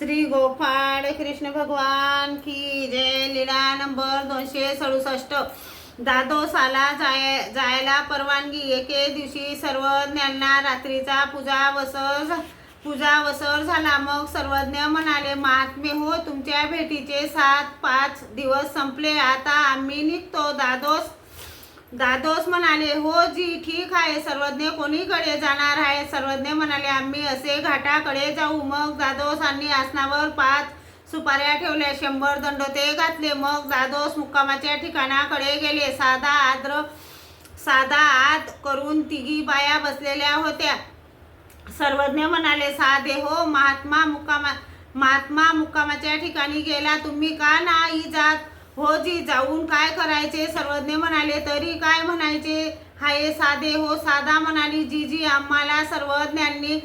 श्री गोपाळ कृष्ण भगवान की जय। लीला नंबर 267। दादोसाला जायला परवानगी। एके दिवशी सर्वज्ञांना रात्रीचा पूजा वसर झाला। मग सर्वज्ञ म्हणाले, महात्मे हो, तुमच्या भेटीचे 5 दिवस संपले, आता आम्ही निघतो। दादोस म्हणाले, हो जी, ठीक आहे। सर्वज्ञ, कोणीकडे जाणार आहे? सर्वज्ञ म्हणाले, आम्ही असे घाटाकडे जाऊ। मग दादोसांनी आसनावर 5 सुपाऱ्या ठेवल्या, 100 दंडोते घातले। मग दादोस मुक्कामाच्या ठिकाणाकडे गेले। साधा आत करून तिघी बाया बसलेल्या होत्या। सर्वज्ञ म्हणाले, साधे हो, महात्मा मुक्कामाच्या ठिकाणी गेला, तुम्ही का नाही जात? हो जी, जाऊन काय करायचे? सर्वज्ञ म्हणाले, तरी काय म्हणायचे हाय साधे हो? साधा म्हणाली, जी, आम्हाला सर्वज्ञांनी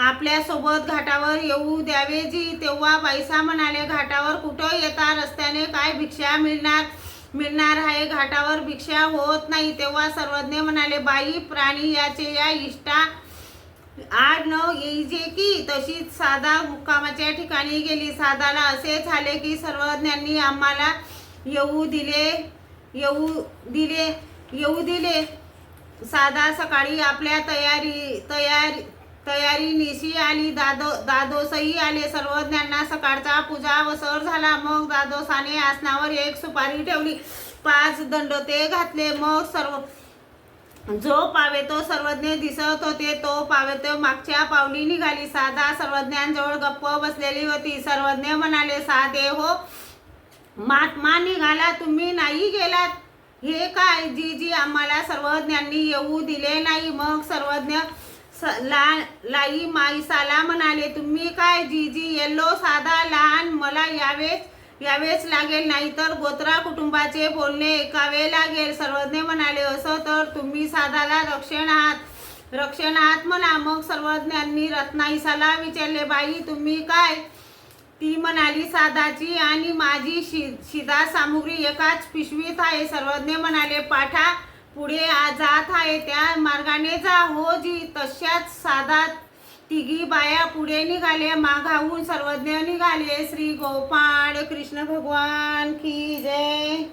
आपल्या सोबत घाटावर येऊ द्यावे जी। तेव्हा बाईसा म्हणाले, घाटावर कुठं येता? रस्त्याने काय भिक्षा मिळणार आहे? घाटावर भिक्षा होत नाही। तेव्हा सर्वज्ञ म्हणाले, बाई, प्राणी याचे या इष्टा आड न येईजे की? तशीच साधा मुक्कामाच्या ठिकाणी गेली। साधाला असे झाले की सर्वज्ञांनी आम्हाला येऊ दिले। साधा सकाळी आपल्या तयारीनिशी आली। दादोसही आले। सर्वज्ञांना सकाळचा पूजावसर झाला। मग दादोसाने आसनावर 1 सुपारी ठेवली, 5 दंडोते घातले। मग जो पावेतो सर्वज्ञ दिसत होते, तो पावेतो मागच्या पावली निघाली। साधा सर्वज्ञांजवळ गप्प बसलेली होती। सर्वज्ञ म्हणाले, साधे हो, महात्मा निघाला, तुम्ही नाही गेलात? हे काय जी, आम्हाला सर्वज्ञांनी येऊ दिले नाही। मग सर्वज्ञ लाई माईसाला म्हणाले, तुम्ही काय जी येलो? साधा लहान, मला यावेच लागेल, नाहीतर गोत्रा कुटुंबाचे बोलणे ऐकावे लागेल। सर्वज्ञ म्हणाले, असं तर तुम्ही साधाला रक्षण आहात म्हणा। मग सर्वज्ञांनी रत्नाईसाला विचारले, बाई, तुम्ही काय? ती म्हणाली, साधाची आणि माझी शिदा सामुग्री एकाच पिशवीत आहे। सर्वज्ञ म्हणाले, पाठा पुढे जात आहे, त्या मार्गाने जा। हो जी। तशाच साधा तिघी बाया पुढे निघाले, मागाहून सर्वज्ञ निघाले। श्री गोपाळ कृष्ण भगवान की जय।